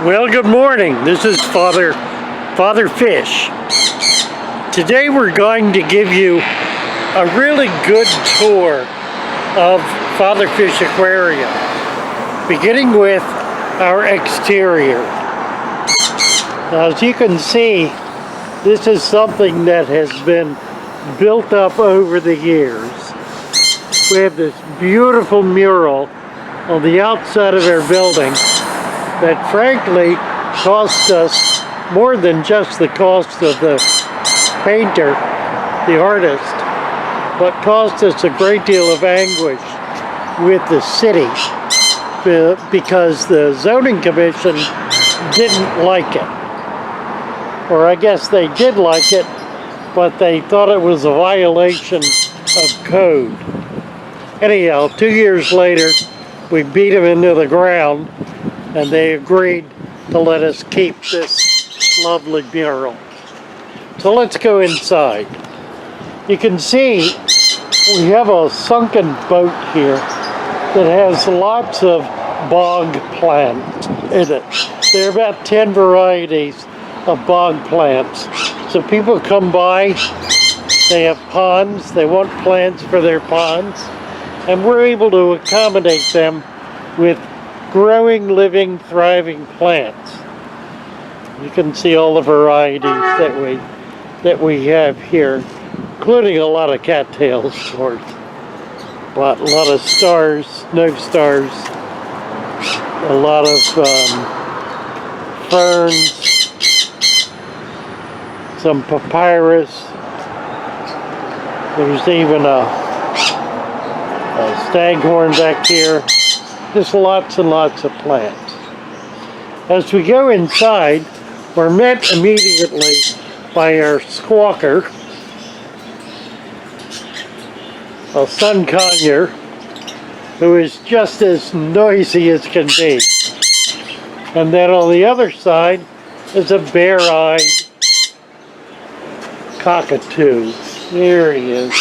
Well, good morning. This is Father Fish. Today we're going to give you a really good tour of Father Fish Aquarium, beginning with our exterior. Now, as you can see, this is something that has been built up over the years. We have this beautiful mural on the outside of our building that frankly cost us more than just the cost of the painter, the artist, but cost us a great deal of anguish with the city because the zoning commission didn't like it. Or I guess they did like it, but they thought it was a violation of code. Anyhow, 2 years later, we beat them into the ground and they agreed to let us keep this lovely mural. So let's go inside. You can see we have a sunken boat here that has lots of bog plants in it. There are about 10 varieties of bog plants. So people come by, they have ponds, they want plants for their ponds, and we're able to accommodate them with growing, living, thriving plants. You can see all the varieties that we have here, including a lot of cattails, of course, but a lot of stars, snow stars, a lot of ferns, some papyrus. There's even a staghorn back here. Just lots and lots of plants. As we go inside, we're met immediately by our squawker, a sun conure, who is just as noisy as can be. And then on the other side is a bare-eyed cockatoo. There he is.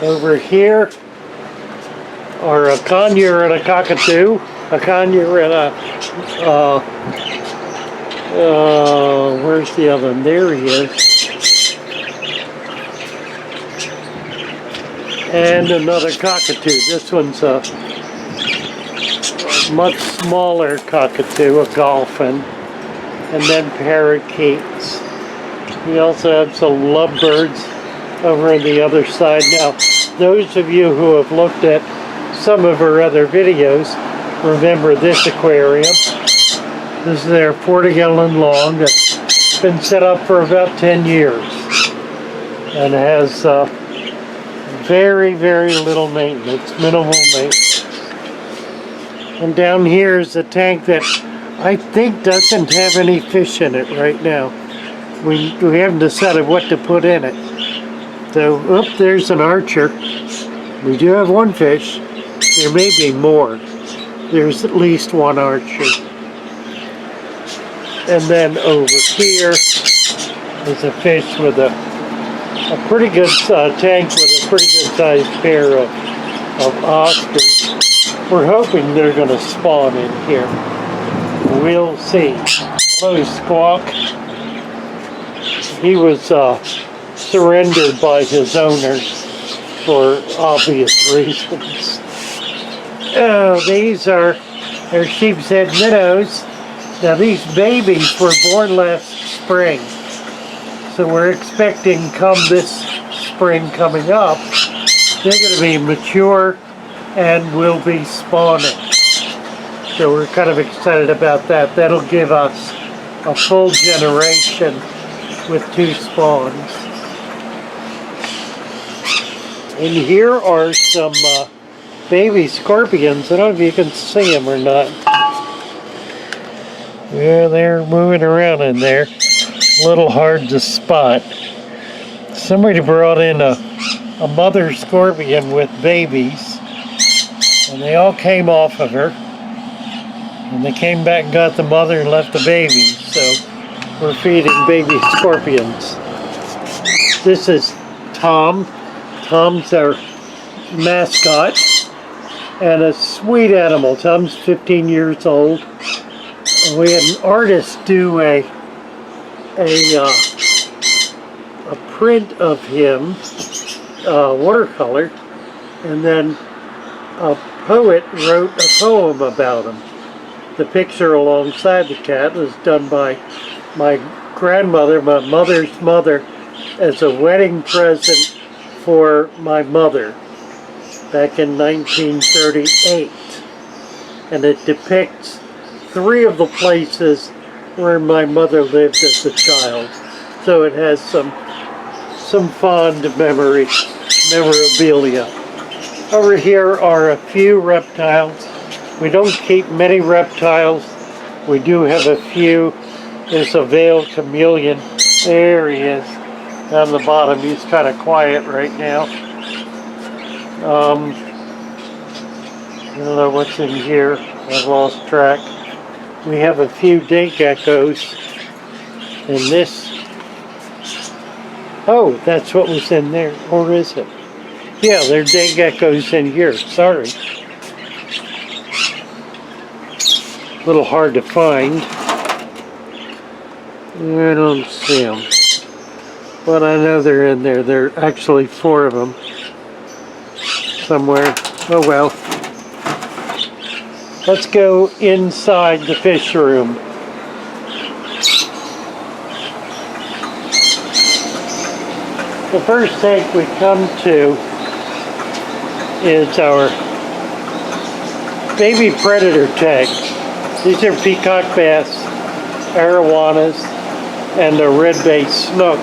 Over here are a conure and a cockatoo, a conure and a, where's the other one? There he is. And another cockatoo. This one's a much smaller cockatoo, a golphin, and then parakeets. We also have some lovebirds over on the other side. Now, those of you who have looked at some of our other videos remember this aquarium. This is their 40-gallon long that's been set up for about 10 years and has very, very little maintenance, minimal maintenance. And down here is a tank that I think doesn't have any fish in it right now. We haven't decided what to put in it. So, there's an archer. We do have one fish. There may be more. There's at least one archer. And then over here is a fish with a pretty good tank with a pretty good sized pair of oscars. We're hoping they're going to spawn in here. We'll see. Hello, Squawk. He was surrendered by his owners for obvious reasons. Oh, these are our Sheepshead Minnows. Now these babies were born last spring. So we're expecting come this spring coming up, they're going to be mature and will be spawning. So we're kind of excited about that. That'll give us a full generation with 2 spawns. And here are some baby scorpions. I don't know if you can see them or not. Yeah, they're moving around in there. A little hard to spot. Somebody brought in a mother scorpion with babies, and they all came off of her. And they came back and got the mother and left the babies. So we're feeding baby scorpions. This is Tom. Tom's our mascot. and a sweet animal. Tom's 15 years old. And we had an artist do a print of him, watercolor, and then a poet wrote a poem about him. The picture alongside the cat was done by my grandmother, my mother's mother, as a wedding present for my mother back in 1938. And it depicts 3 of the places where my mother lived as a child. So it has some fond memorabilia. Over here are a few reptiles. We don't keep many reptiles. We do have a few. There's a veiled chameleon. There he is, down the bottom. He's kind of quiet right now. I don't know what's in here. I've lost track. We have a few day geckos. And this, oh, that's what was in there. Or is it? Yeah, there are day geckos in here. Sorry. A little hard to find. I don't see them. But I know they're in there. There are actually 4 of them. Somewhere. Oh well. Let's go inside the fish room. The first tank we come to is our baby predator tank. These are peacock bass, arowanas, and a red-based snook.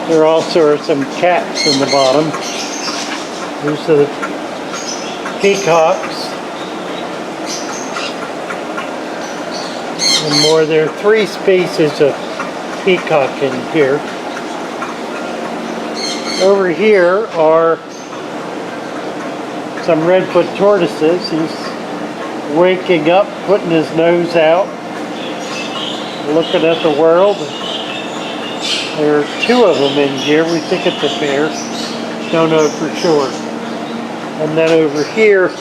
There also are some cats in the bottom. These are the peacocks. And more, there are 3 species of peacock in here. Over here are some red foot tortoises. He's waking up, putting his nose out, looking at the world. There are 2 of them in here. We think it's a pair. Don't know for sure. And then over here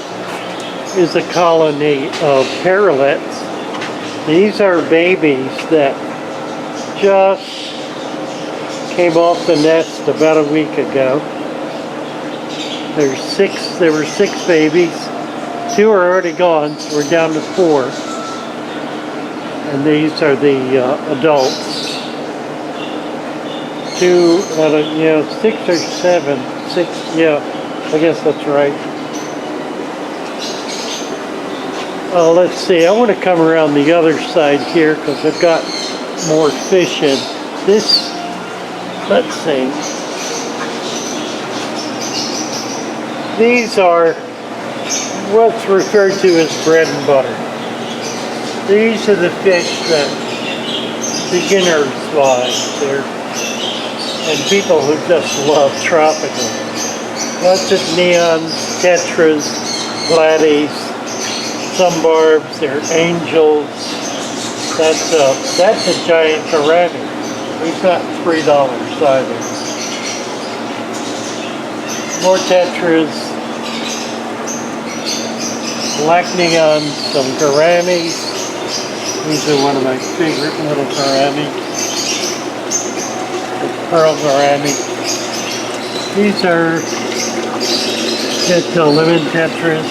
is a colony of parakeets. These are babies that just came off the nest about a week ago. There were 6 babies. 2 are already gone, so we're down to 4. And these are the adults. 2, 6 or 7. 6, yeah, I guess that's right. Let's see, I want to come around the other side here because I've got more fish in. This, let's see. These are what's referred to as bread and butter. These are the fish that beginners buy. And people who just love tropical. Lots of neons, tetras, platies, some barbs, they're angels. That's a giant gourami. We've got $3 either. More tetras, black neons, some gouramis. These are one of my favorite little gourami. The pearl gourami. These are just lemon tetras.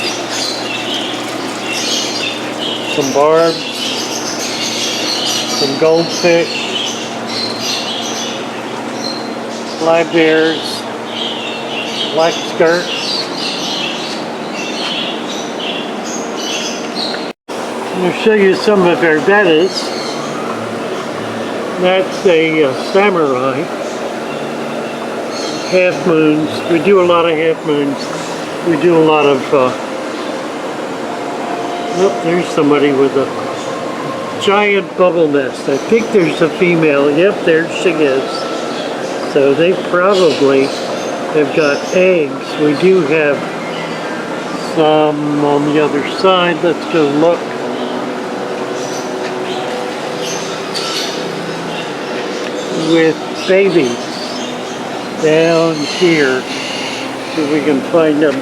Some barbs. Some goldfish. Live bears. Black skirts. I'm going to show you some of our bettas. That's a samurai. Half moons. We do a lot of half moons. We do a lot of, oh, there's somebody with a giant bubble nest. I think there's a female. Yep, there she is. So they probably have got eggs. We do have some on the other side. Let's go look. With babies down here. See if we can find them.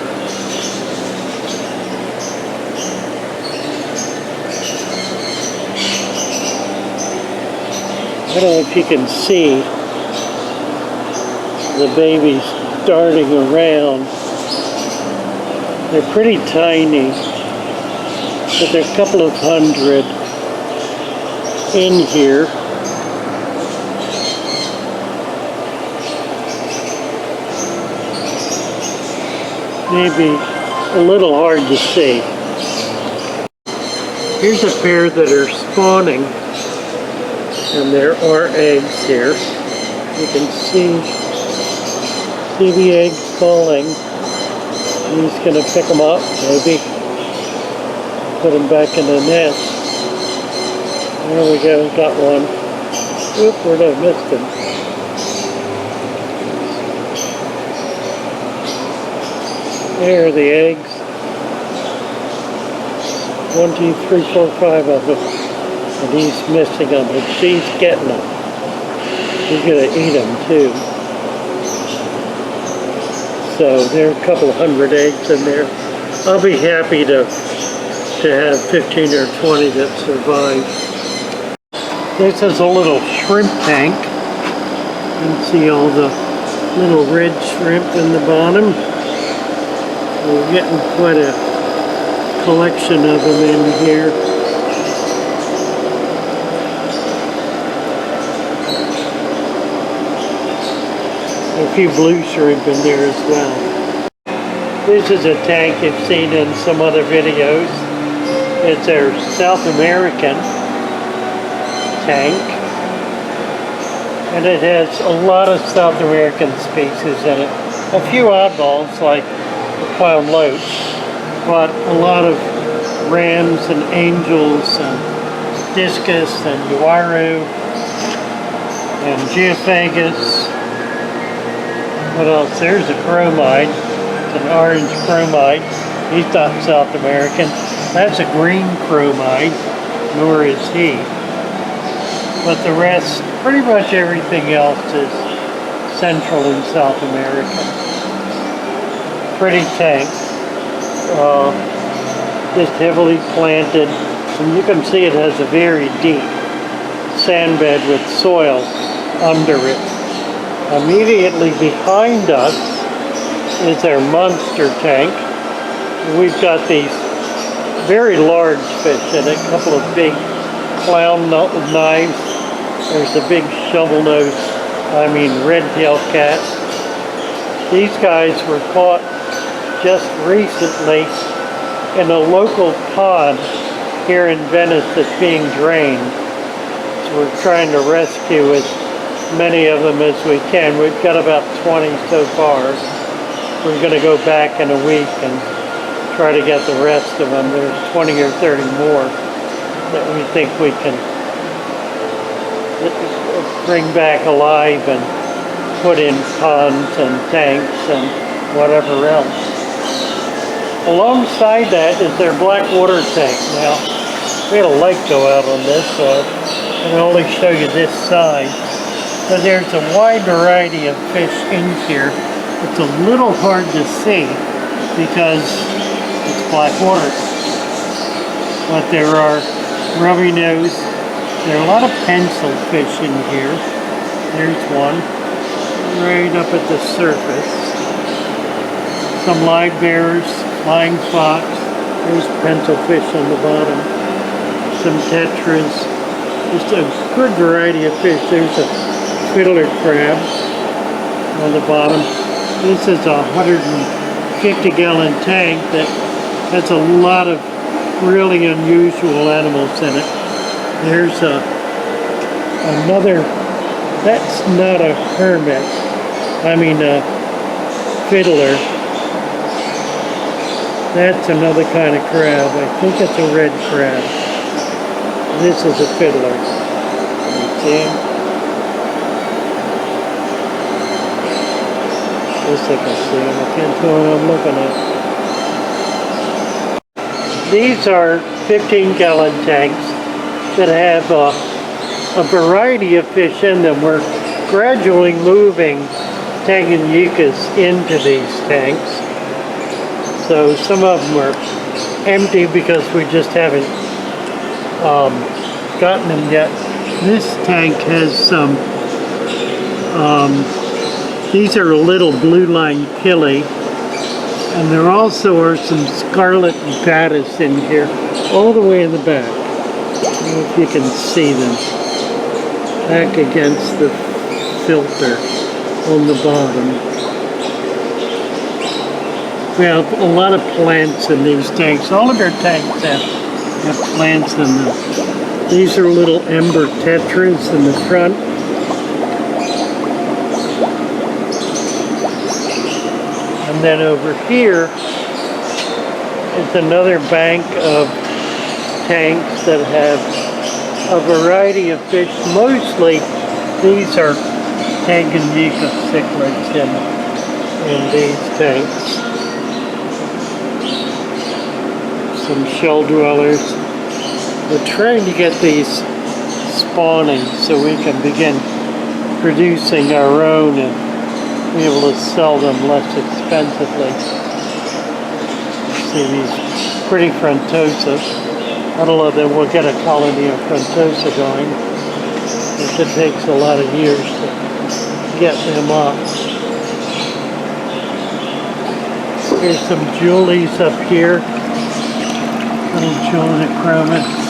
don't know if you can see the babies darting around. They're pretty tiny, but there are a couple of hundred in here. Maybe a little hard to see. Here's a pair that are spawning, and there are eggs here. You can see the eggs falling. He's going to pick them up, maybe put them back in the nest. There we go, got one. Oop, where'd I missed him? There are the eggs. 1, 2, 3, 4, 5 of them. And he's missing them, but she's getting them. She's going to eat them too. So there are a couple hundred eggs in there. I'll be happy to have 15 or 20 that survive. This is a little shrimp tank. You can see all the little red shrimp in the bottom. We're getting quite a collection of them in here. A few blue shrimp in there as well. This is a tank you've seen in some other videos. It's our South American tank. And it has a lot of South American species in it. A few oddballs like the clown loach, but a lot of rams and angels and discus and uaru and geophagus. What else? There's a chromite. It's an orange chromite. He's not South American. That's a green chromite, nor is he. But the rest, pretty much everything else is Central and South American. Pretty tank. Just heavily planted. And you can see it has a very deep sand bed with soil under it. Immediately behind us is our monster tank. We've got these very large fish in it, a couple of big clown knives. There's a big red-tailed cat. These guys were caught just recently in a local pond here in Venice that's being drained. So we're trying to rescue as many of them as we can. We've got about 20 so far. We're going to go back in a week and try to get the rest of them. There's 20 or 30 more that we think we can bring back alive and put in ponds and tanks and whatever else. Alongside that is their black water tank. Now, we had a lake go out on this, so I can only show you this side. But there's a wide variety of fish in here. It's a little hard to see because it's black water. But there are rubby nose. There are a lot of pencil fish in here. There's one right up at the surface. Some live bears, flying fox. There's pencil fish on the bottom. Some tetras. Just a good variety of fish. There's a fiddler crab on the bottom. This is a 150-gallon tank that has a lot of really unusual animals in it. There's another, that's not a hermit, a fiddler. That's another kind of crab. I think it's a red crab. This is a fiddler. You see? This I can see him. I can't tell what I'm looking at. These are 15-gallon tanks that have a variety of fish in them. We're gradually moving Tanganyikas into these tanks. So some of them are empty because we just haven't gotten them yet. This tank has some, these are a little blue line killie, and there also are some scarlet batis in here, all the way in the back. I don't know if you can see them, back against the filter on the bottom. We have a lot of plants in these tanks. All of our tanks have plants in them. These are little ember tetras in the front. And then over here is another bank of tanks that have a variety of fish. Mostly these are Tanganyika cichlids in these tanks. Some shell dwellers. We're trying to get these spawning so we can begin producing our own and be able to sell them less expensively. See these pretty frontosa. I don't know that we'll get a colony of frontosa going. It takes a lot of years to get them up. Here's some Julies up here. Little Juliachromis.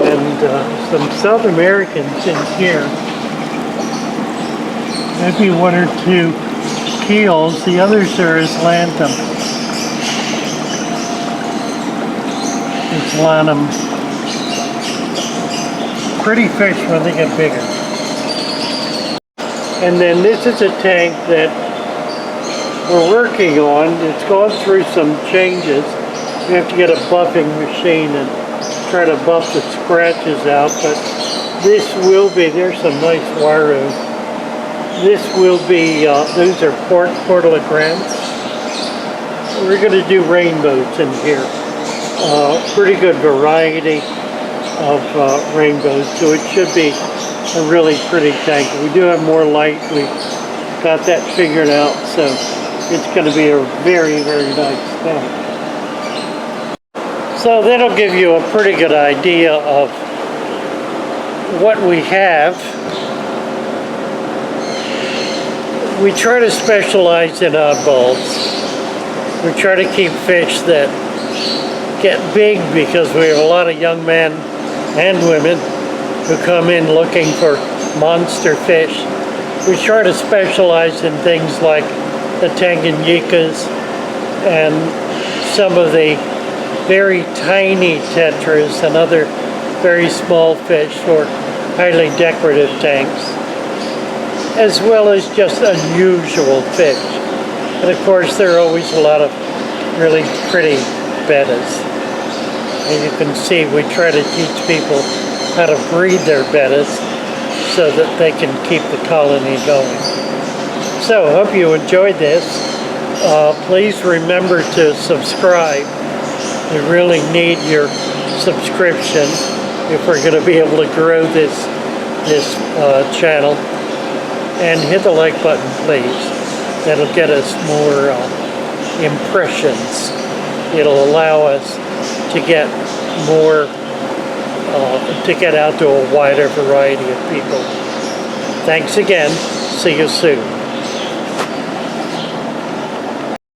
And some South Americans in here. Maybe one or two keels. The others are Islantum. Islantum. Pretty fish when they get bigger. And then this is a tank that we're working on. It's gone through some changes. We have to get a buffing machine and try to buff the scratches out, but this will be, there's some nice wire. This will be, those are portolograms. We're going to do rainbows in here. Pretty good variety of rainbows, so it should be a really pretty tank. We do have more light. We got that figured out, so it's going to be a very, very nice tank. So that'll give you a pretty good idea of what we have. We try to specialize in oddballs. We try to keep fish that get big because we have a lot of young men and women who come in looking for monster fish. We try to specialize in things like the Tanganyikas and some of the very tiny tetras and other very small fish for highly decorative tanks, as well as just unusual fish. And of course there are always a lot of really pretty bettas. And you can see we try to teach people how to breed their bettas so that they can keep the colony going. So, hope you enjoyed this. Please remember to subscribe. We really need your subscription if we're going to be able to grow this channel. And hit the like button, please. That'll get us more impressions. It'll allow us to get more to get out to a wider variety of people. Thanks again. See you soon.